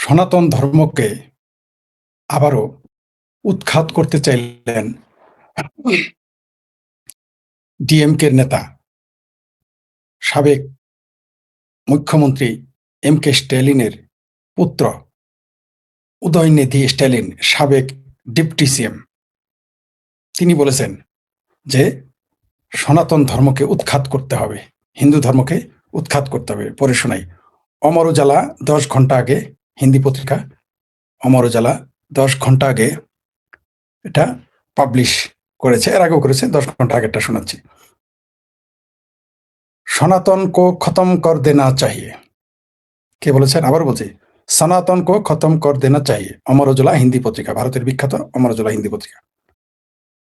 সনাতন ধর্মকে আবারও উৎখাত করতে চাইলেন ডিএমকের নেতা, সাবেক মুখ্যমন্ত্রী এম কে স্ট্যালিনের পুত্র উদয়নিধি স্ট্যালিন, সাবেক ডেপুটি সিএম। তিনি বলেছেন যে সনাতন ধর্মকে উৎখাত করতে হবে, হিন্দু ধর্মকে উৎখাত করতে হবে। পরে শোনাই। অমর উজালা 10 ঘন্টা আগে, হিন্দি পত্রিকা অমর উজালা 10 ঘন্টা আগে এটা পাবলিশ করেছে, এর আগেও করেছে, 10 ঘন্টা আগেরটা শোনাচ্ছি। সনাতন কো খতম কর দেনা চাহিয়ে, কে বলেছেন? আবার বলছি, সনাতন কো খতম কর দেনা চাহিए। অমর উজালা হিন্দি পত্রিকা, ভারতের বিখ্যাত অমর উজালা হিন্দি পত্রিকা।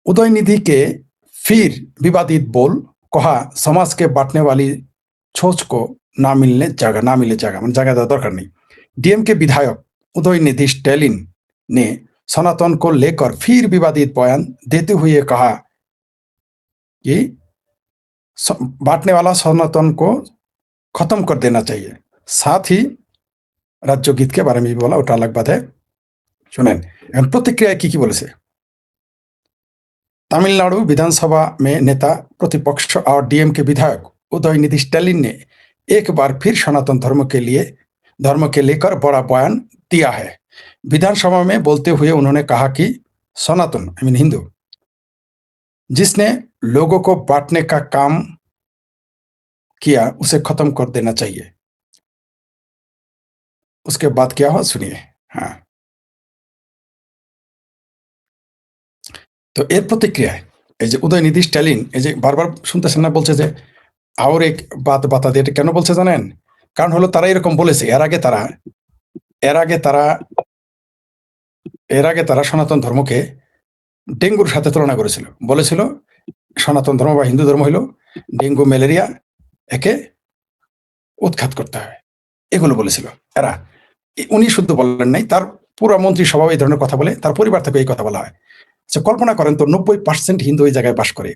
उदयनिधि के फिर विवादित बोल, कहा समाज के बांटने वाली सोच को ना मिले जगह, मतलब जगह देওয়ার दरकार नहीं। डीएम के विधायक उदयनिधि स्टैलिन ने सनातन को लेकर फिर विवादित बयान देते हुए कहा कि बांटने वाला सनातन को खत्म कर देना चाहिए। साथ ही राज्य गीत के बारे में भी बोला, ওটা अलग बात है, শুনেন। এখন প্রতিক্রিয়ায় কি বলেছে। तमिलनाडु विधानसभा में नेता प्रतिपक्ष और डीएम के विधायक उदयनिधि स्टैलिन ने एक बार फिर सनातन धर्म के लेकर बड़ा बयान दिया है। विधानसभा में बोलते हुए उन्होंने कहा कि सनातन आई मीन हिंदू जिसने लोगों को बांटने का काम किया उसे खत्म कर देना चाहिए। उसके बाद क्या हुआ सुनिए। हाँ, তো এর প্রতিক্রিয়ায় এই যে উদয়নিধি স্ট্যালিন, এই যে বারবার শুনতেছেন না, বলছে যে আর এক বাত বাতা দিয়ে। এটা কেন বলছে জানেন? কারণ হলো তারা এরকম বলেছে এর আগে তারা সনাতন ধর্মকে ডেঙ্গুর সাথে তুলনা করেছিল। বলেছিল সনাতন ধর্ম বা হিন্দু ধর্ম হলো ডেঙ্গু, ম্যালেরিয়া, একে উৎখাত করতে হবে, এগুলো বলেছিল এরা। উনি শুদ্ধ বলেন নাই, তার পুরো মন্ত্রিসভা এই ধরনের কথা বলে, তার পরিবার থেকে এই কথা বলা হয়। কল্পনা করেন তো, 90% হিন্দু ওই জায়গায় বাস করে,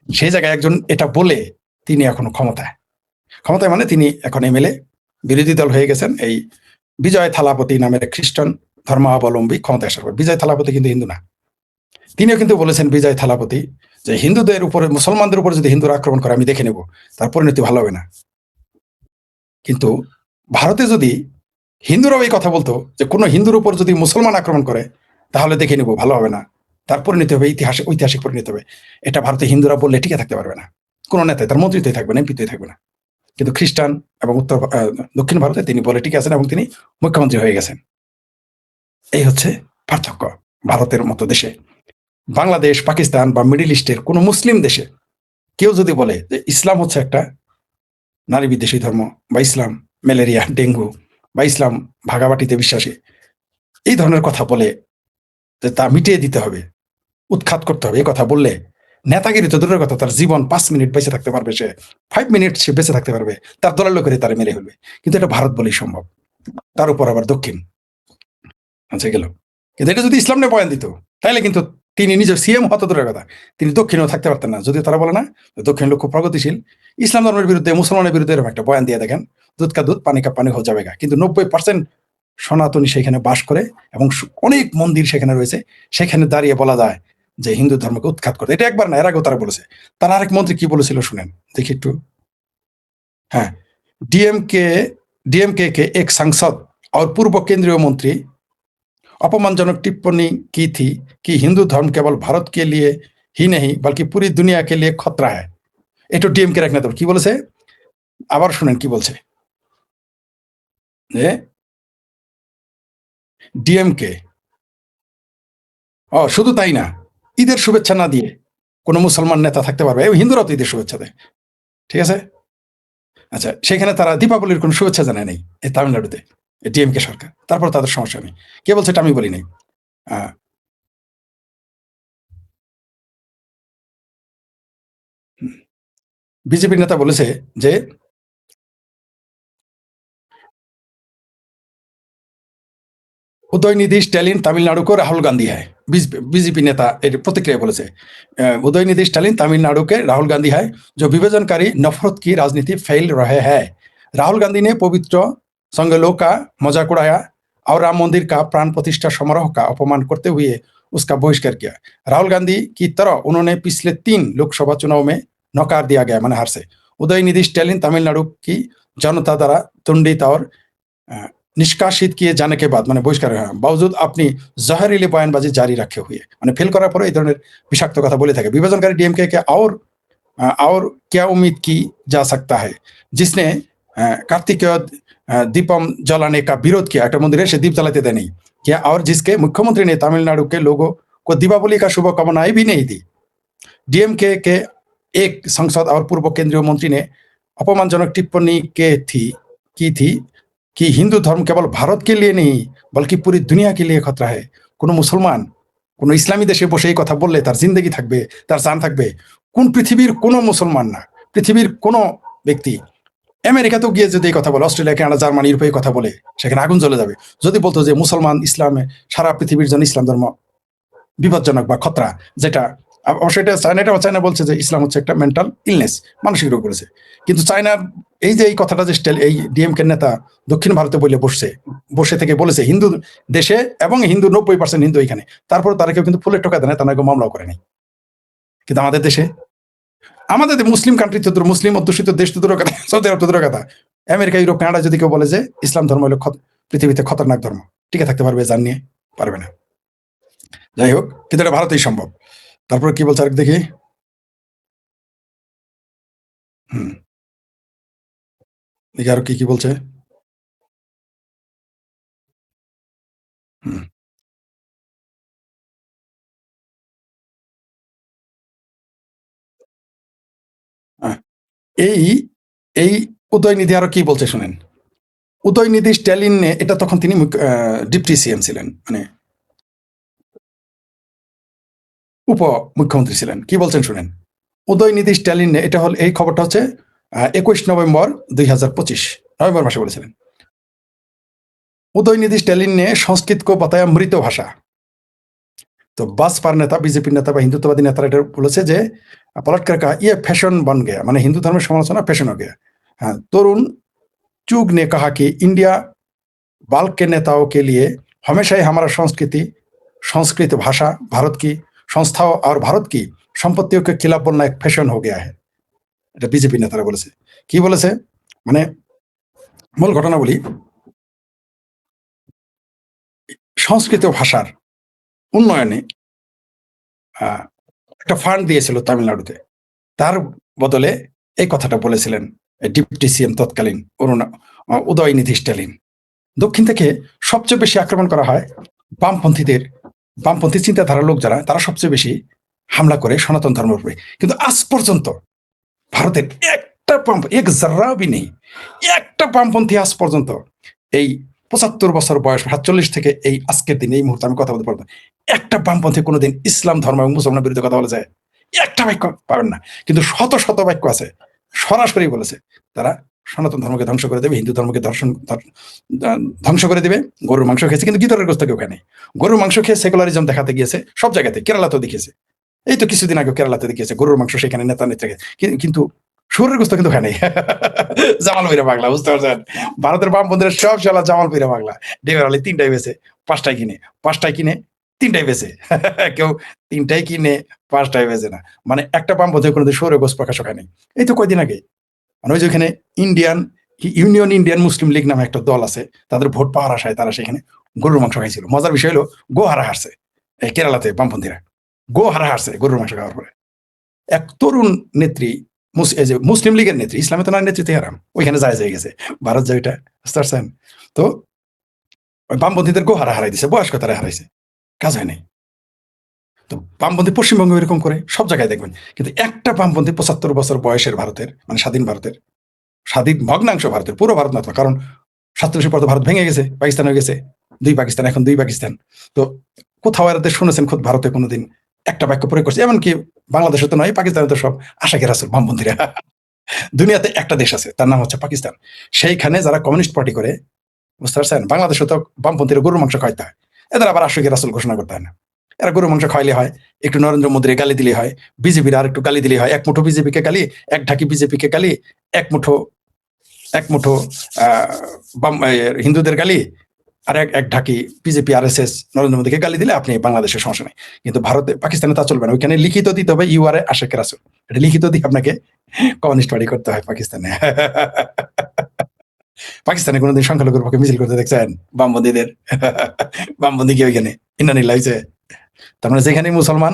সেই জায়গায় একজন এটা বলে তিনি এখনো ক্ষমতায় মানে তিনি এখন এমএলএ, বিরোধী দল হয়ে গেছেন। এই বিজয় থালাপতি নামের খ্রিস্টান ধর্মাবলম্বী ক্ষমতায় আসার পর, বিজয় থালাপতি কিন্তু হিন্দু না, তিনিও কিন্তু বলেছেন বিজয় থালাপতি যে হিন্দুদের উপরে, মুসলমানদের উপরে যদি হিন্দুরা আক্রমণ করে আমি দেখে নেব, তার পরিণতি ভালো হবে না। কিন্তু ভারতে যদি হিন্দুরাও এই কথা বলতো যে কোনো হিন্দুর উপর যদি মুসলমান আক্রমণ করে তাহলে দেখে নেব, ভালো হবে না, তার পরিণতি হবে ঐতিহাসিক পরিণতি হবে, এটা ভারতে হিন্দুরা বললে টিকে থাকতে পারবে না, কোনো নেতায়, তার মন্ত্রীতেই থাকবে না, এমপিতেই থাকবে না। কিন্তু খ্রিস্টান এবং দক্ষিণ ভারতে তিনি বলে টিকে আছেন এবং তিনি মুখ্যমন্ত্রী হয়ে গেছেন। এই হচ্ছে পার্থক্য ভারতের মতো দেশে। বাংলাদেশ, পাকিস্তান বা মিডিল ইস্টের কোনো মুসলিম দেশে কেউ যদি বলে যে ইসলাম হচ্ছে একটা নারী বিদ্বেষী ধর্ম, বা ইসলাম ম্যালেরিয়া, ডেঙ্গু, বা ইসলাম ভাগাবাটিতে বিশ্বাসী, এই ধরনের কথা বলে যে তা মিটিয়ে দিতে হবে, উৎখাত করতে হবে, এই কথা বললে নেতাগিরি তো দূরের কথা, তার জীবন 5 মিনিট বেঁচে থাকতে পারবে, সে 5 মিনিট সে বেঁচে থাকতে পারবে, তার দলের লোকেরা তারা মেরে ফেলবে। কিন্তু এটা ভারত বলেই সম্ভব, তার উপর আবার দক্ষিণ। আচ্ছা গেল। কিন্তু এটা যদি ইসলাম নিয়ে বয়ান দিত তাহলে কিন্তু তিনি নিজের সিএম হতো দূরের কথা, তিনি দক্ষিণেও থাকতে পারতেন না। যদিও তারা বলে না দক্ষিণ লোক খুব প্রগতিশীল, ইসলাম ধর্মের বিরুদ্ধে, মুসলমানের বিরুদ্ধে এরকম একটা বয়ান দিয়ে দেখেন, দুধ কা দুধ পানি কা পানি হয়ে যাবে। কিন্তু 90% সনাতনী সেখানে বাস করে এবং অনেক মন্দির সেখানে রয়েছে, সেখানে দাঁড়িয়ে বলা যায় যে হিন্দু ধর্মকে উৎখাত করতে। এটা একবার না, এর আগেও তারা বলেছে। তার আরেক মন্ত্রী কি বলেছিল শুনেন, দেখি একটু। হ্যাঁ, डीएमके के एक सांसद और पूर्व केंद्रीय मंत्री अपमानजनक टिप्पणी की थी कि हिंदू धर्म केवल भारत के लिए ही नहीं बल्कि पूरी दुनिया के लिए खतरा है। এটা ডিএমকে এক নেতা কি বলেছে, আবার শুনেন কি বলছে। যে ডিএমকে শুধু তাই না, ঈদের শুভেচ্ছা না দিয়ে কোনো মুসলমান নেতা থাকতে পারবে, এবং হিন্দুরাও তো ঈদের শুভেচ্ছা দেয়, ঠিক আছে। আচ্ছা, সেখানে তারা দীপাবলির কোনো শুভেচ্ছা জানায় নেই এই তামিলনাড়ুতে ডিএমকে সরকার, তারপর তাদের সমস্যা নেই। কে বলছে এটা আমি বলি নাই। বিজেপির নেতা বলেছে যে उदयनिधि स्टैलिन तमिलनाडु को राहुल गांधी है। बीजेपी नेता प्रतिक्रिया बोले उदयनिधि स्टैलिन तमिलनाडु के राहुल गांधी है जो विभाजनकारी नफरत की राजनीति फैल रहे हैं। राहुल गांधी ने पवित्र संगलों का मजाक उड़ाया और राम मंदिर का प्राण प्रतिष्ठा समारोह का अपमान करते हुए उसका बहिष्कार किया। राहुल गांधी की तरह उन्होंने पिछले 3 लोकसभा चुनाव में नकार दिया गया, माने हार से। उदयनिधि स्टैलिन तमिलनाडु की जनता द्वारा दंडित और निष्कासित किए जाने के बाद माने बहिष्कार बावजूद अपनी जहरीली बयानबाजी जारी रखे हुए माने फेल करार पर এই ধরনের বিষাক্ত কথা বলে থাকে। विभाजनकारी डीएमके के और क्या उम्मीद की जा सकता है, जिसने कार्तिकेय दीपम जलाने का विरोध किया, एक मंदिर से दीप जलाते थे नहीं क्या, और जिसके मुख्यमंत्री ने तमिलनाडु के लोगों को दीपावली का शुभकामनाएं भी नहीं दी। डीएमके के एक सांसद और पूर्व केंद्रीय मंत्री ने अपमानजनक टिप्पणी की थी कि हिंदू धर्म केवल भारत के लिए नहीं बल्कि पूरी दुनिया के लिए खतरा है। কোনো মুসলমান কোনো ইসলামী দেশে বসে এই কথা বললে তার জিন্দগি থাকবে, তার জান থাকবে। কোন পৃথিবীর কোনো মুসলমান না, পৃথিবীর কোনো ব্যক্তি আমেরিকাতেও গিয়ে যদি এই কথা বলে, অস্ট্রেলিয়া, কানাডা, জার্মানি, ইউরোপে কথা বলে, সেখানে আগুন জ্বলে যাবে। যদি বলতো যে মুসলমান ইসলামে সারা পৃথিবীর জন্য ইসলাম ধর্ম বিপজ্জনক বা খতরা, যেটা অবশ্যই চায়না বলছে যে ইসলাম হচ্ছে একটা মেন্টাল ইলনেস, মানসিক রোগ করেছে। কিন্তু চায়নার এই যে এই কথাটা যে এই ডিএমকে নেতা দক্ষিণ ভারতে বসে থেকে বলেছে হিন্দু দেশে এবং হিন্দু 90% হিন্দু এখানে, তারপর তারা কেউ কিন্তু ফুলের টোকা দেয় না, তারা কেউ মামলাও করে নাই। কিন্তু আমাদের দেশে, আমাদের মুসলিম কান্ট্রি তো দূর, মুসলিম অধ্যুষিত দেশ তো দূরের কথা, সৌদি আরব তো দূরের কথা, আমেরিকা, ইউরোপ, কানাডা যদি কেউ বলে যে ইসলাম ধর্ম হলো পৃথিবীতে খতরনাক ধর্ম, টিকে থাকতে পারবে, জান নিয়ে পারবে না। যাই হোক, কিন্তু এটা ভারতেই সম্ভব। তারপরে কি বলছে আরেক দেখি। দেখি আরো কি বলছে। এই উদয়নিধি আরো কি বলছে শুনেন। উদয়নিধি স্ট্যালিন, এটা তখন তিনি ডিপটি সিএম ছিলেন, মানে উপ মুখ্যমন্ত্রী ছিলেন। কি বলছেন শুনেন। উদয়নিধি স্ট্যালিন, এটা হল, এই খবরটা হচ্ছে 21 नवंबर 2025 नवंबर मासे বলেছিলেন। उदयनिधि स्टैलिन ने संस्कृत को बताया मृत भाषा। तो बसपा नेता, बीजेपी नेता বা হিন্দুত্ববাদী নেতারা এটা বলেছে যে पलटकर कहा ये फैशन बन गया, माने हिंदू धर्म समालोचना फैशन हो गया। हाँ, तरुण चुग ने कहा कि इंडिया बाल्क के नेताओं के लिए हमेशा ही हमारा संस्कृति, संस्कृत भाषा, भारत की संस्थाओं और भारत की संपत्तियों के खिलाफ बोलना एक फैशन हो गया है। এটা বিজেপি নেতারা বলেছে। কি বলেছে মানে মূল ঘটনা বলি। সংস্কৃত ভাষার উন্নয়নে একটা ফান্ড দিয়েছিল তামিলনাড়ুতে, তার বদলে এই কথাটা বলেছিলেন ডিপটি সিএম তৎকালীন উদয়নিধি স্ট্যালিন। দক্ষিণ থেকে সবচেয়ে বেশি আক্রমণ করা হয় বামপন্থী চিন্তাধারার লোক যারা, তারা সবচেয়ে বেশি হামলা করে সনাতন ধর্মের উপরে। কিন্তু আজ পর্যন্ত ভারতের একটা এক জাররা বি নেই, একটা বামপন্থী আজ পর্যন্ত এই 75 বছর বয়স, 47 থেকে এই আজকের দিন, এই মুহূর্তে আমি কথা বলতে পারবো, একটা বামপন্থী কোনোদিন ইসলাম ধর্ম এবং মুসলমানের বিরুদ্ধে কথা বলে যায় একটা বাক্য পাবেন না। কিন্তু শত শত বাক্য আছে, সরাসরি বলেছে তারা সনাতন ধর্মকে ধ্বংস করে দেবে, হিন্দু ধর্মকে ধ্বংস করে দেবে। গরুর মাংস খেয়েছে, কিন্তু গিতরের গোস্ত কেউ খায় নাই। গরুর মাংস খেয়ে সেকুলারিজম দেখাতে গিয়েছে সব জায়গাতে, কেরালাতেও দেখিয়েছে, এই তো কিছুদিন আগে কেরালাতে দেখিয়েছে গরুর মাংস, সেখানে নেতা নেত্রীকে, কিন্তু শুয়োরের গোস্ত কিন্তু খায় নাই। জামাল পীরা পাগলা, বুঝতে পারছেন, ভারতের বামপন্থীরা সব শালা জামাল পীরা পাগলা। ডেভার আলী 3টাই বেছে, 5টাই কিনে, 5টাই কিনে 3টাই বেছে, কেউ 3টাই কিনে 5টাই বেছে না। মানে একটা বামপন্থী কোনোদিন শুয়োরের গোস্ত প্রকাশ খায় নাই। এই তো কয়দিন আগে মানে ওই যে ওখানে ইউনিয়ন ইন্ডিয়ান মুসলিম লীগ নামে একটা দল আছে, তাদের ভোট পাওয়ার আশায় তারা সেখানে গরুর মাংস খাইছিল। মজার বিষয় হলো গোহারা হারছে, কেরালাতে বামপন্থীরা গোহারা হারছে গরুর মাংস খাওয়ার পরে। এক তরুণ নেত্রী, মুসলিম লীগের নেত্রী, ইসলামে তো না নেতৃত্বে হারাম, ওইখানে যায় গেছে ভারত যায়, ওইটা বুঝতে পারছেন তো। ওই বামপন্থীদের গোহারা হারাই দিছে, বয়স্ক তারা হারাইছে, কাজ হয় নাই। তো বামপন্থী পশ্চিমবঙ্গ এরকম করে সব জায়গায় দেখবেন, কিন্তু একটা বামপন্থী 75 বছর বয়সের ভারতের, মানে স্বাধীন ভারতের, স্বাধীন ভগ্নাংশ ভারতের, পুরো ভারত না, কারণ 47 পর তো ভারত ভেঙে গেছে, পাকিস্তান হয়ে গেছে, 2 পাকিস্তান, এখন 2 পাকিস্তান। তো কোথাও এরাদের শুনেছেন খুব ভারতে কোনোদিন একটা বাক্য প্রয়োগ করছে? এমনকি বাংলাদেশে তো নয়, পাকিস্তানে তো সব আশাকে রাসূল বামপন্থীরা। দুনিয়াতে একটা দেশ আছে, তার নাম হচ্ছে পাকিস্তান। সেইখানে যারা কমিউনিস্ট পার্টি করে, বুঝতে পারছেন, বাংলাদেশে তো বামপন্থীরা গরুর মাংস খাইতে হয়, এদের আবার আশাকে রাসূল ঘোষণা করতে হয় না। এরা গরুর মাংস খাইলে হয়, একটু নরেন্দ্র মোদীর গালি দিলে হয়, বিজেপির আর একটু গালি দিলে হয়, এক মুঠো বিজেপিকে গালি, এক ঢাকি বিজেপিকে গালি, এক মুঠো হিন্দুদের গালি, আর এক ঢাকি বিজেপি RSS নরেন্দ্র মোদীকে গালি দিলে আপনি বাংলাদেশের সমস্যা নেই, কিন্তু ভারতে পাকিস্তানে তা চলবে না। ওইখানে লিখিত দিতে হবে ইউ আর আশেখ রাসুল, এটা লিখিত দিয়ে আপনাকে কমিউনিস্ট পার্টি করতে হয় পাকিস্তানে। পাকিস্তানে কোনোদিন সংখ্যালঘুর পক্ষে মিছিল করতে দেখছেন বামপন্থীদের? বামপন্থী কি ওইখানে ইন্নানি লাগছে? তার মানে যেখানে মুসলমান,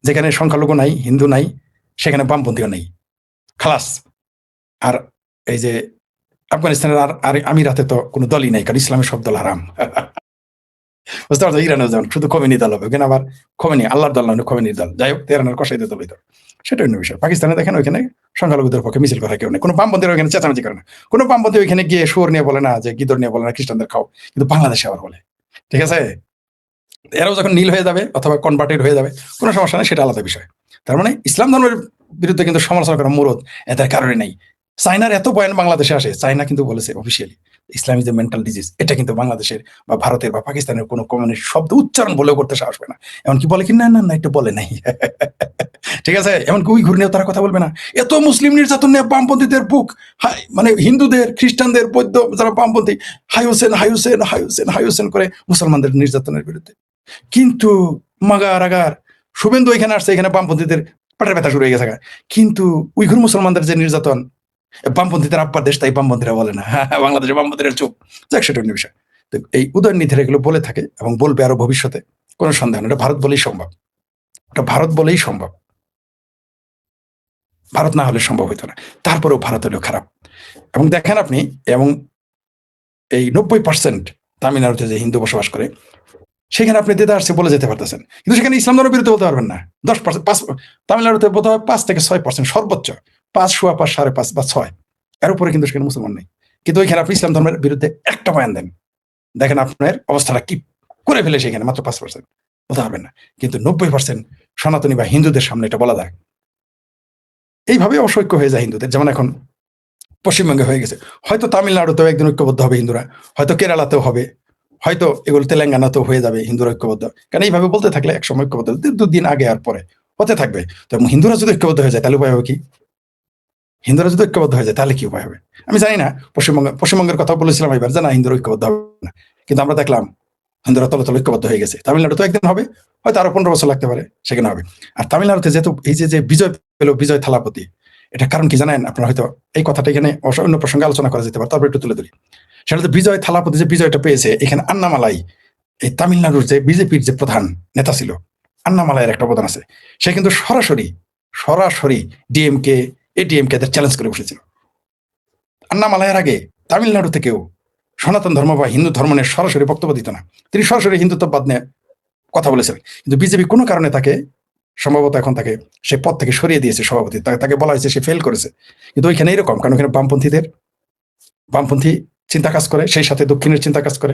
যেখানে সংখ্যালঘু নাই, হিন্দু নাই, সেখানে বামপন্থীও নেই, খালাস। আর এই যে আফগানিস্তানের আর আমিরাতে তো কোনো দলই নাই, কারণ ইসলামের সব দল হারাম। বুঝতে পারছো? ইরানেও যেমন শুধু খোমেনি দল হবে, ওখানে আবার খোমেনি আল্লাহর দল না, খোমেনির দল। যাই হোক, তেহরানের কসাইদের দল হইতো, সেটা অন্য বিষয়। পাকিস্তানে দেখেন ওইখানে সংখ্যালঘুদের পক্ষে মিছিল করা কেউ নেই, কোনো বামপন্থীরা ওইখানে চেঁচামেচি করে না, কোনো বামপন্থী ওইখানে গিয়ে সুর নিয়ে বলে না, যে গিদর নিয়ে বলে না খ্রিস্টানদের খাও, কিন্তু বাংলাদেশে আবার বলে। ঠিক আছে, এরাও যখন নীল হয়ে যাবে অথবা কনভার্টেড হয়ে যাবে, কোনো সমস্যা নেই, সেটা আলাদা বিষয়। তার মানে ইসলাম ধর্মের বিরুদ্ধে কিন্তু সমালোচনা করা মুরদ এটার কারণে নেই। চায়নার এত বয়ান বাংলাদেশে আসে, চায়না কিন্তু বলেছে officially Islam is a mental disease. এটা কিন্তু বাংলাদেশের বা ভারতের বা পাকিস্তানের কোনো কমিউনিস্ট শব্দ উচ্চারণ বলেও করতে সাহস পায় না। এমনকি বলে কি, না না না, একটু বলে নাই। ঠিক আছে, এমনকি উইঘুর নিয়েও তারা কথা বলবে না। এত মুসলিম নির্যাতন নিয়ে বামপন্থীদের বুক, মানে হিন্দুদের, খ্রিস্টানদের, বৌদ্ধ যারা বামপন্থী, হাই হোসেন হাই হোসেন হাই হোসেন হাই হোসেন করে মুসলমানদের নির্যাতনের বিরুদ্ধে। কিন্তু মাগার আগার শুভেন্দু এখানে আসছে, এখানে বামপন্থীদের পেটের ব্যথা শুরু হয়ে গেছে। কিন্তু উইঘুর মুসলমানদের যে নির্যাতন, বামপন্থীদের আব্বার দেশ, তাই বামপন্থীরা বলে না। বাংলাদেশের বামপন্থীরা চুপ। যাক, সেটা অন্য বিষয়। তো এই উদয়নিধিরা এগুলো বলে থাকে এবং বলবে আরো ভবিষ্যতে, কোনো সন্দেহ নেই। এটা ভারত বলেই সম্ভব, এটা ভারত বলেই সম্ভব, ভারত না হলে সম্ভব হইতো না। তারপরেও ভারত হলেও খারাপ। এবং দেখেন আপনি, এবং এই 90% তামিলনাড়ুতে যে হিন্দু বসবাস করে, সেখানে আপনি দেদারসে বলে যেতে পারতেছেন, কিন্তু সেখানে ইসলাম ধর্মের বিরুদ্ধে বলতে পারবেন না। 10%, তামিলনাড়ুতে বোধ হয় 5 থেকে 6%, সর্বোচ্চ 5, 5, 5.5 বা 6, এর উপরে কিন্তু সেখানে মুসলমান নেই। কিন্তু ওইখানে আপনি ইসলাম ধর্মের বিরুদ্ধে একটা বয়ান দেন, দেখেন আপনার অবস্থাটা কি করে ফেলে। সেখানে মাত্র 5% বলতে পারবেন না, কিন্তু 90% সনাতনী বা হিন্দুদের সামনে এটা বলা যায়। এইভাবে অসৈক্য হয়ে যায় হিন্দুদের, যেমন এখন পশ্চিমবঙ্গে হয়ে গেছে। হয়তো তামিলনাড়ুতেও একদিন ঐক্যবদ্ধ হবে হিন্দুরা, হয়তো কেরালাতেও হবে, হয়তো এগুলো তেলেঙ্গানাতেও হয়ে যাবে হিন্দুরা ঐক্যবদ্ধ। কারণ এইভাবে বলতে থাকলে একসময় ঐক্যবদ্ধ, 2 দিন আগে আর পরে হতে থাকবে। তো হিন্দুরা যদি ঐক্যবদ্ধ হয়ে যায় তাহলে উপায় হবে কি? হিন্দুরা যদি ঐক্যবদ্ধ হয়ে যায় তাহলে কি উপায় হবে? আমি জানি না। পশ্চিমবঙ্গের কথা বলেছিলাম এবার, যে না, হিন্দুরা ঐক্যবদ্ধ হবে না, কিন্তু আমরা দেখলাম হিন্দুরা তলে তলে ঐক্যবদ্ধ হয়ে গেছে। তামিলনাড়ু তো একদিন হবে, হয়তো আরো 15 বছর লাগতে পারে, সেখানে হবে। আর তামিলনাড়ুতে যেহেতু এই যে বিজয় পেল, বিজয় থালাপতি, এটা কারণ কি জানেন আপনারা? হয়তো এই কথাটা এখানে অন্য প্রসঙ্গে আলোচনা করা যেতে পারে, তারপর একটু তুলে ধরি। সেটা হচ্ছে বিজয় থালাপতি যে বিজয়টা পেয়েছে, এখানে আন্নামালাই, এই তামিলনাড়ুর যে বিজেপির যে প্রধান নেতা ছিল, আন্নামালাইয়ের একটা অবদান আছে। সে কিন্তু সরাসরি সরাসরি ডিএমকে, এডিএমকে চ্যালেঞ্জ করে বসেছিল। আন্নামালাইয়ের আগে তামিলনাড়ু থেকেও সনাতন ধর্ম বা হিন্দু ধর্ম নিয়ে সরাসরি বক্তব্য দিত না, তিনি সরাসরি হিন্দুত্ববাদ নিয়ে কথা বলেছিলেন। কিন্তু বিজেপি কোনো কারণে তাকে, সম্ভবত এখন তাকে সে পদ থেকে সরিয়ে দিয়েছে সভাপতি, তাকে বলা হয়েছে সে ফেল করেছে। কিন্তু ওইখানে এরকম, কারণ ওখানে বামপন্থী চিন্তা কাজ করে, সেই সাথে দক্ষিণের চিন্তা কাজ করে,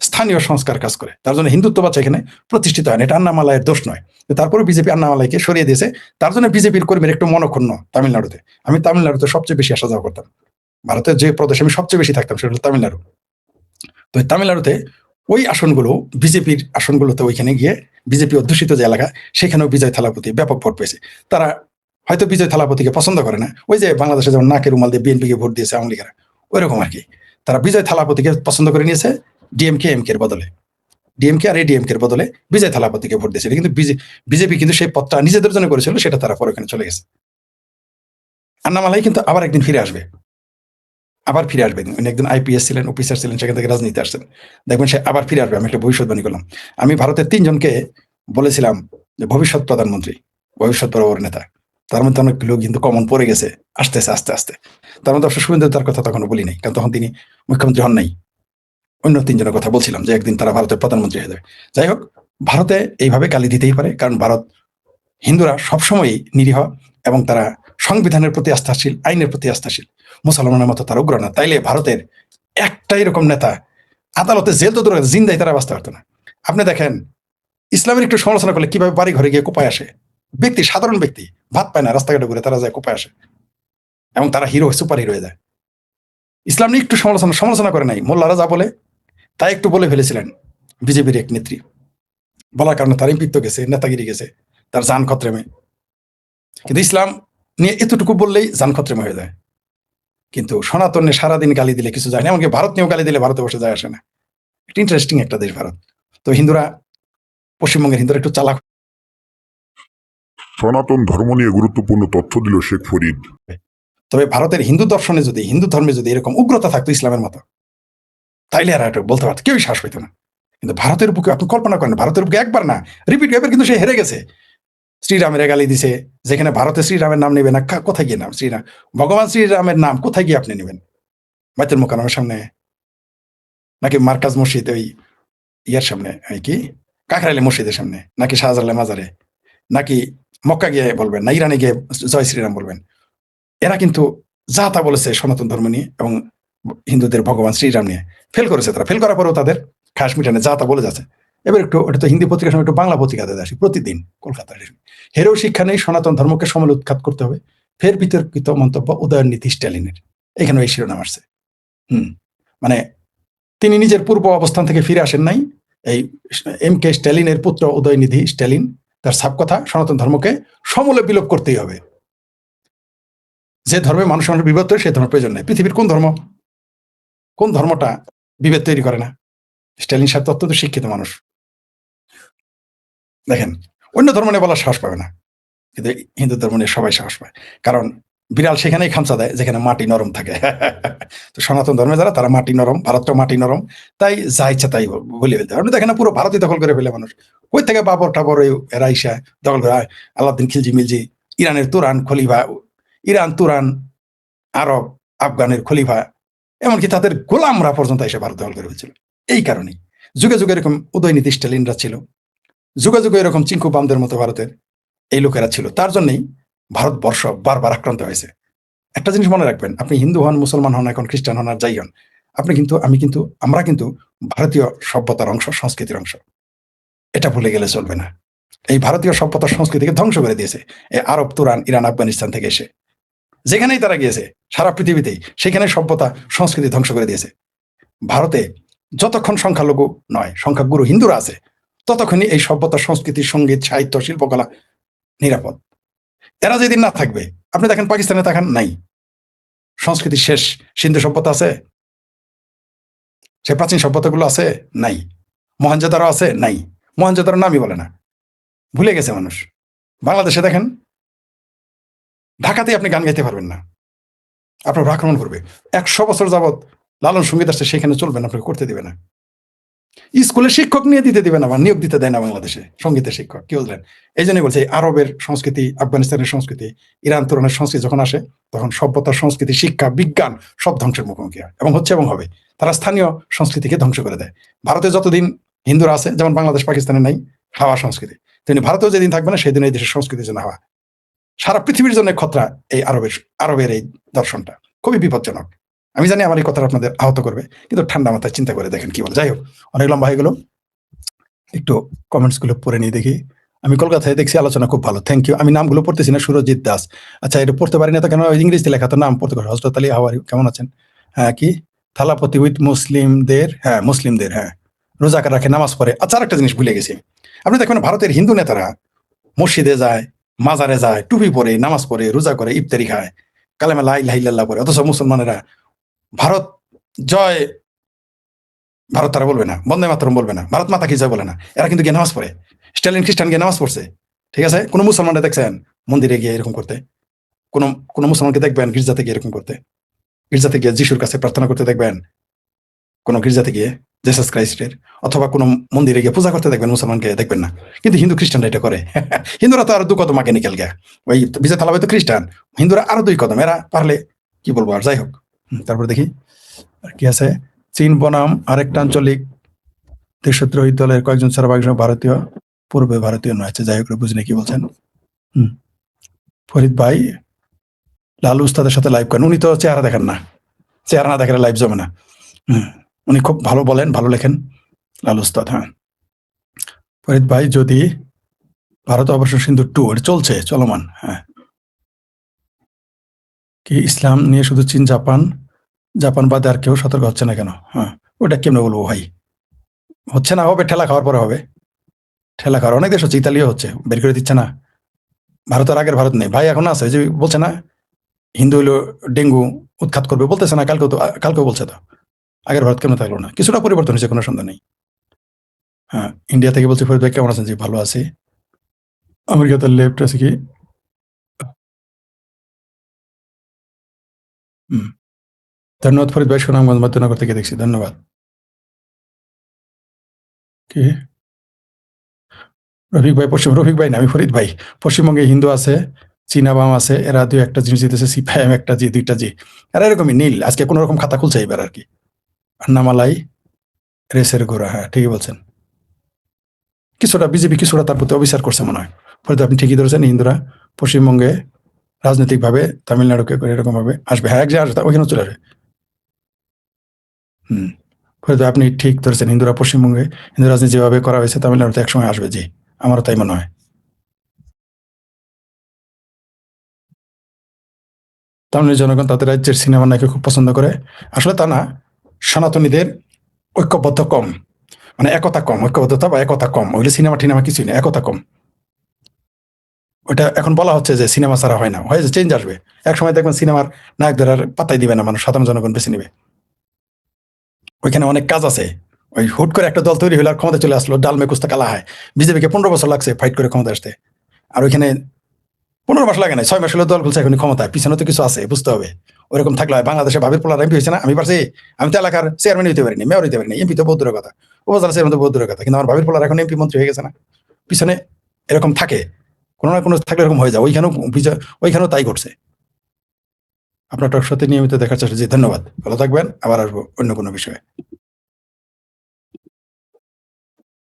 স্থানীয় সংস্কার কাজ করে, তার জন্য হিন্দুত্ববাদ এখানে প্রতিষ্ঠিত হয় না। এটা আন্নামালাইয়ের দোষ নয়। তারপরে বিজেপি আন্নামালাইকে সরিয়ে দিয়েছে, তার জন্য বিজেপির কর্মীর একটু মনক্ষুণ্ণ তামিলনাড়ুতে। আমি তামিলনাড়ুতে সবচেয়ে বেশি আসা যাওয়া করতাম, ভারতের যে প্রদেশে আমি সবচেয়ে বেশি থাকতাম সেটা হল তামিলনাড়ু। তো তামিলনাড়ুতে ওই আসনগুলো, বিজেপির আসনগুলোতে, ওইখানে গিয়ে বিজেপি অধ্যুষিত যে এলাকা, সেখানেও বিজয় থালাপতি ব্যাপক ভোট পেয়েছে। তারা হয়তো বিজয় থালাপতিকে পছন্দ করে না, ওই যে বাংলাদেশে যেমন নাকের রুমাল দিয়ে বিএনপিকে ভোট দিয়েছে আওয়ামী লীগেরা, ওই রকম আর কি। তারা বিজয় থালাপতিকে পছন্দ করে নিয়েছে, ডিএমকে এমকে এর বদলে, ডিএমকে আর এডিএমকে এর বদলে বিজয় থালাপতিকে ভোট দিয়েছে। কিন্তু বিজেপি কিন্তু সেই পদটা নিজেদের জন্য করেছিল, সেটা তারা পরে ওখানে চলে গেছে। আন্নামালাই কিন্তু আবার একদিন ফিরে আসবে, আবার ফিরে আসবেন। উনি একজন আইপিএস ছিলেন, অফিসার ছিলেন, সেখান থেকে রাজনীতি আসছেন, দেখবেন সে আবার ফিরে আসবে। আমি একটা ভবিষ্যৎবাণী করলাম। আমি ভারতের 3 জনকে বলেছিলাম যে ভবিষ্যৎ প্রধানমন্ত্রী, ভবিষ্যৎ বড় বড় নেতা, তার মধ্যে অনেক লোক কিন্তু কমন পড়ে গেছে, আসতেছে আস্তে আস্তে। তার মধ্যে অবশ্য শুভেন্দু তার কথা তখনও বলি নাই, কারণ তখন তিনি মুখ্যমন্ত্রী হন নাই। অন্য 3 জনের কথা বলছিলাম যে একদিন তারা ভারতের প্রধানমন্ত্রী হয়ে যাবে। যাই হোক, ভারতে এইভাবে গালি দিতেই পারে, কারণ ভারত, হিন্দুরা সবসময়ই নিরীহ এবং তারা সংবিধানের প্রতি আস্থাশীল, আইনের প্রতি আস্থাশীল। মুসলমানের মতো তারা উগ্র না। তাইলে ভারতের একটা এরকম নেতা আদালতে জেল তো দূর, জিন্দাই তারা বাঁচতে পারতো না। আপনি দেখেন, ইসলামের একটু সমালোচনা করলে কিভাবে বাড়ি ঘরে গিয়ে কোপায় আসে ব্যক্তি, সাধারণ ব্যক্তি ভাত পায় না, রাস্তাঘাটে ঘুরে তারা যায় কোপায় আসে, এবং তারা হিরো, সুপার হিরো হয়ে যায়। ইসলাম নিয়ে একটু সমালোচনা করে নাই, মোল্লারা যা বলে তাই একটু বলে ফেলেছিলেন বিজেপির এক নেত্রী, বলার কারণে তার এমপিত্ব গেছে, নেতাগিরি গেছে, তার জান খতরেমে। কিন্তু ইসলাম নিয়ে এতটুকু বললেই জান খতরেমে হয়ে যায়। কিন্তু সনাতনে সারাদিন গালি দিলে কিছু যায় না, এমনকি ভারত নিয়েও গালি দিলে ভারতে বসে যায় আসে না। একটা ইন্টারেস্টিং একটা দেশ ভারত। তো হিন্দুরা, পশ্চিমবঙ্গের হিন্দুরা একটু চালাক। সনাতন ধর্ম নিয়ে গুরুত্বপূর্ণ তথ্য দিল শেখ ফরিদ। তবে ভারতের হিন্দু দর্শনে যদি, হিন্দু ধর্মে যদি এরকম উগ্রতা থাকতো ইসলামের মতো, তাইলে আর এটা বলতে পারতো, কেউই শ্বাস পেত না। কিন্তু ভারতের বুকে আপনি কল্পনা করেন, ভারতের বুকে একবার না রিপিট, এবার কিন্তু সে হেরে গেছে। শ্রীরামের গালি দিছে, যেখানে ভারতে শ্রীরামের নাম নেবে না, কোথায় গিয়ে নাম শ্রীরাম, ভগবান শ্রীরামের নাম কোথায় গিয়ে আপনি নেবেন? বাইতুল মোকাররমের সামনে, নাকি মার্কাজ মসজিদ ওই ইয়ার সামনে, কি কাকরাইলে মসজিদের সামনে, নাকি শাহজালাল মাজারে, নাকি মক্কা গিয়ে বলবেন, না ইরানে গিয়ে জয় শ্রীরাম বলবেন? এরা কিন্তু যা তা বলেছে সনাতন ধর্ম নিয়ে এবং হিন্দুদের ভগবান শ্রীরাম নিয়ে। ফেল করেছে তারা, ফেল করার পরেও তাদের খাস মিটানে যা তা বলে যাচ্ছে। এবার একটু, ওটা তো হিন্দি পত্রিকার সময় একটু বাংলা পত্রিকাতে আসি প্রতিদিন কলকাতায়। হেরেও শিক্ষা নেই, সনাতন ধর্মকে সমল উৎখাত করতে হবে, ফের বিতর্কিত মন্তব্য উদয়ননীতি স্ট্যালিনের। এখানে এই শিরোনাম আসছে। মানে তিনি নিজের পূর্ব অবস্থান থেকে ফিরে আসেন নাই। এই এম কে স্ট্যালিনের পুত্র উদয়নিধি স্ট্যালিন, তার সাব কথা, সনাতন ধর্মকে সমূলে বিলোপ করতেই হবে। যে ধর্মে মানুষ বিভেদ হয় সেই ধর্মের প্রয়োজন নেই। পৃথিবীর কোন ধর্মটা বিভেদ তৈরি করে না? স্ট্যালিন সাহেব অত্যন্ত শিক্ষিত মানুষ। দেখেন, অন্য ধর্ম নিয়ে বলার সাহস পাবে না, কিন্তু হিন্দু ধর্ম নিয়ে সবাই সাহস পায়। কারণ বিড়াল সেখানেই খামচা দেয় যেখানে মাটি নরম থাকে। তো সনাতন ধর্মে যারা, তারা মাটি নরম, ভারতটা মাটি নরম, তাই যা ইচ্ছা তাই বলে ফেলতে। আপনি দেখেন না, পুরো ভারতই দখল করে ফেলে মানুষ। কই থেকে বাবর টাবর এরা ইসা দখল করে, আলাউদ্দিন খিলজি মিলজি, ইরানের তুরান খলিফা, ইরান তুরান, আরব আফগানের খলিফা, এমনকি তাদের গোলামরা পর্যন্ত এসে ভারত দখল করে ফেলছিল। এই কারণেই যুগে যুগে এরকম উদয়নীতি স্ট্যালিনরা ছিল, যুগে যুগে এরকম চিঙ্কু বামদের মতো ভারতের এই লোকেরা ছিল। তার জন্যই ভারতবর্ষ বারবার আক্রান্ত হয়েছে। একটা জিনিস মনে রাখবেন, আপনি হিন্দু হন, মুসলমান হন, এখন খ্রিস্টান হন, আর যাই হন, আপনি কিন্তু, আমরা কিন্তু ভারতীয় সভ্যতার অংশ, সংস্কৃতির অংশ। এটা ভুলে গেলে চলবে না। এই ভারতীয় সভ্যতার সংস্কৃতিকে ধ্বংস করে দিয়েছে এই আরব, তুরান, ইরান, আফগানিস্তান থেকে এসে। যেখানেই তারা গিয়েছে সারা পৃথিবীতেই, সেখানে সভ্যতা সংস্কৃতি ধ্বংস করে দিয়েছে। ভারতে যতক্ষণ সংখ্যালঘু নয়, সংখ্যাগুরু হিন্দুরা আছে, ততক্ষণই এই সভ্যতা, সংস্কৃতি, সঙ্গীত, সাহিত্য, শিল্পকলা নিরাপদ। এরা যেদিন না থাকবে, আপনি দেখেন পাকিস্তানে তাকান, নাই সংস্কৃতি শেষ। সিন্ধু সভ্যতা আছে, সে প্রাচীন সভ্যতাগুলো আছে, নাই। মহেঞ্জোদারো আছে, নাই। মহেঞ্জোদারো নামই বলে না, ভুলে গেছে মানুষ। বাংলাদেশে দেখেন, ঢাকাতে আপনি গান গাইতে পারবেন না, আপনার আক্রমণ করবে। 100 বছর যাবৎ লালন সঙ্গীত আসছে, সেখানে চলবেন, আপনাকে করতে দিবে না। স্কুলে শিক্ষক নিয়ে দিতে দিবে না, বা নিয়োগ দিতে দেয় না বাংলাদেশে সঙ্গীতের শিক্ষক, কি বুঝলেন? এই জন্যই বলছে, আরবের সংস্কৃতি, আফগানিস্তানের সংস্কৃতি, ইরান তুরানের সংস্কৃতি যখন আসে, তখন সভ্যতার, সংস্কৃতি, শিক্ষা, বিজ্ঞান সব ধ্বংসের মুখোমুখি হয়, এবং হচ্ছে এবং হবে। তারা স্থানীয় সংস্কৃতিকে ধ্বংস করে দেয়। ভারতে যতদিন হিন্দুরা আছে, যেমন বাংলাদেশ পাকিস্তানে নাই হাওয়া সংস্কৃতি, তেমনি ভারতেও যেদিন থাকবে না, সেদিন এই দেশের সংস্কৃতির জন্য হাওয়া। সারা পৃথিবীর জন্য খতরা এই আরবের এই দর্শনটা খুবই বিপজ্জনক। আমি জানি আমার এই কথাটা আপনাদের আহত করবে, কিন্তু ঠান্ডা মাথায় চিন্তা করে দেখেন কি বল। যাই হোক, অনেক লম্বা হয়ে গেল, একটু কমেন্টস গুলো পড়ে নিয়ে দেখি। আমি কলকাতায় দেখছি আলোচনা খুব ভালো, থ্যাংক ইউ। আমি নামগুলো পড়তেছি না, সুরজিৎ দাস, আচ্ছা এটা পড়তে পারি না তো কেন, ইংরেজিতে লেখা তো, নাম পড়তে পারি। হজরত আলী হাওয়ারি, কেমন আছেন? হ্যাঁ, কি থালাপতি উইথ মুসলিমদের, হ্যাঁ মুসলিমদের, হ্যাঁ রোজাকার রাখে, নামাজ পড়ে। আচ্ছা, আরেকটা জিনিস ভুলে গেছি, আপনি দেখবেন ভারতের হিন্দু নেতারা মসজিদে যায়, মাজারে যায়, টুপি পরে, নামাজ পড়ে, রোজা করে, ইফতারি খায়, কালেমা লা ইলাহা ইল্লাল্লাহ পড়ে, অথচ মুসলমানেরা ভারত জয়, ভারত তারা বলবে না, বন্দে মাতরম বলবে না, ভারত মাতা কি জয় বলে না। এরা কিন্তু গিয়ে নামাজ পড়ে। স্ট্যালিন খ্রিস্টান গিয়ে নামাজ পড়ছে, ঠিক আছে? কোনো মুসলমানরা দেখছেন মন্দিরে গিয়ে এরকম করতে? কোন মুসলমানকে দেখবেন গির্জাতে গিয়ে এরকম করতে? গির্জাতে গিয়ে যিশুর কাছে প্রার্থনা করতে দেখবেন কোন গির্জাতে গিয়ে, জেসাস ক্রাইস্টের, অথবা কোন মন্দিরে গিয়ে পূজা করতে দেখবেন মুসলমানকে? দেখবেন না। কিন্তু হিন্দু খ্রিস্টানরা এটা করে। হিন্দুরা তো আরো 2 কদম আগে নিকেল গা, ওই বিজয় থালাবাই তো খ্রিস্টান, হিন্দুরা আরো 2 কদম, এরা পারলে কি বলবো আর। যাই হোক, তারপর দেখি আর কি আছে। চীন বনাম আরেকটা আঞ্চলিক দেশদ্রোহী দলের কয়েকজন ছাড়া বাকি ভারতীয়, পূর্বে ভারতীয় নয়। যাই হোক, বুঝিনি কি বলছেন। ফরিদ ভাই লালু উস্তাদের সাথে লাইভ করেন, উনি তো চেহারা দেখেন না, চেহারা না দেখলে লাইভ জমে না। উনি খুব ভালো বলেন, ভালো লেখেন লালু উস্তাদ। হ্যাঁ, ফরিদ ভাই, যদি ভারত অপারেশন সিন্ধু 2 এটা চলছে, চলমান, হ্যাঁ, কি ইসলাম নিয়ে শুধু চীন, জাপান বাদে আর কেউ সতর্ক হচ্ছে না কেন? হ্যাঁ, ওটা কেমনে বলবো ভাই, হচ্ছে না, হবে ঠেলা খাওয়ার পরে হবে। ঠেলা খাওয়ার অনেক দেশ হচ্ছে, ইতালিও হচ্ছে, বের করে দিচ্ছে না। ভারতের আগের ভারত নেই ভাই, এখন আছে। যে বলছে না হিন্দু হইলো ডেঙ্গু উৎখাত করবে, বলতেছে না, কালকেও বলছে তো। আগের ভারত কেমন থাকলো না, কিছুটা পরিবর্তন হয়েছে, কোনো সন্দেহ নেই। হ্যাঁ, ইন্ডিয়া থেকে বলছি ফরিদ ভাই কেমন আছেন? জি ভালো আছি। আমেরিকাতে লেফট আছে কি? হুম, ধন্যবাদ ফরিদ ভাই, সুনামগঞ্জ মধ্যনগর থেকে দেখছি, ধন্যবাদ। কি রফিক ভাই? রফিক ভাই না, আমি ফরিদ ভাই। পশ্চিমবঙ্গে হিন্দু আছে, চীনা বাম আছে, এরা দুই একটা জিনিস দিতেছে, সিপিআইএম একটা জি, দুইটা জি, এরা এরকমই নীল। আজকে কোনো রকম খাতা খুলছে এবার আর কি। আন্নামালাই রেসের ঘোড়া, হ্যাঁ ঠিকই বলছেন। কিছুটা বিজেপি কিছুটা তার প্রতি অবিচার করছে মনে হয়। ফলে আপনি ঠিকই ধরেছেন, হিন্দুরা পশ্চিমবঙ্গে রাজনৈতিকভাবে তামিলনাড়ুকে করে এরকম ভাবে আসবে। হ্যাঁ, এক যে আসবে ওইখানে চলে আসবে। হুম, ফলে আপনি ঠিক ধরেছেন, হিন্দুরা পশ্চিমবঙ্গে হিন্দু রাজনীতি যেভাবে করা হয়েছে তামিলনাড়ুতে একসময় আসবে। জি, আমারও তাই মনে হয়। তামিলের জনগণ তাদের রাজ্যের সিনেমা নায়কে খুব পছন্দ করে। আসলে তা না, সনাতনীদের ঐক্যবদ্ধ কম, মানে একতা কম, ঐক্যবদ্ধতা বা একতা কম। ওইগুলো সিনেমা টিনেমা কিছুই না, একতা কম। ওটা এখন বলা হচ্ছে যে সিনেমা ছাড়া হয় না, হয় যে চেঞ্জ আসবে। এক সময় দেখবেন সিনেমার নায়কদের আর পাত্তাই দিবে না মানুষ, সাধারণ জনগণ বেছে নিবে। ওইখানে অনেক কাজ আছে। ওই হুট করে একটা দল তৈরি হলো আর ক্ষমতা চলে আসলো, ডাল মে কুস্তা কালা হয়। বিজেপিকে 15 বছর লাগছে ফাইট করে ক্ষমতা আসতে। আর ওইখানে 15 মাস লাগে না, 6 মাস হলো দল খুলছে এখন ক্ষমতায়। পিছনে তো কিছু আছে, বুঝতে হবে। ওরকম থাকলে হয়। বাংলাদেশে ভাবির পোলার এমপি হয়েছে না, আমি পারছি। আমি তো এলাকার চেয়ারম্যান হইতে পারিনি, মেয়র হইতে পারিনি, এমপি তো বহুত দূরের কথা, উপজেলা চেয়ারম্যান তো বহুত দূরের কথা, কিন্তু আমার ভাবির পোলার এখন এমপি মন্ত্রী হয়ে গেছে না। পিছনে এরকম থাকে, কোনো না কোনো থাকলে এরকম হয়ে যায়। ওইখানেও তাই ঘটছে। আপনার টক সাথে নিয়মিত দেখার চেষ্টা। জি ধন্যবাদ, ভালো থাকবেন, আবার আসবো অন্য কোনো বিষয়ে।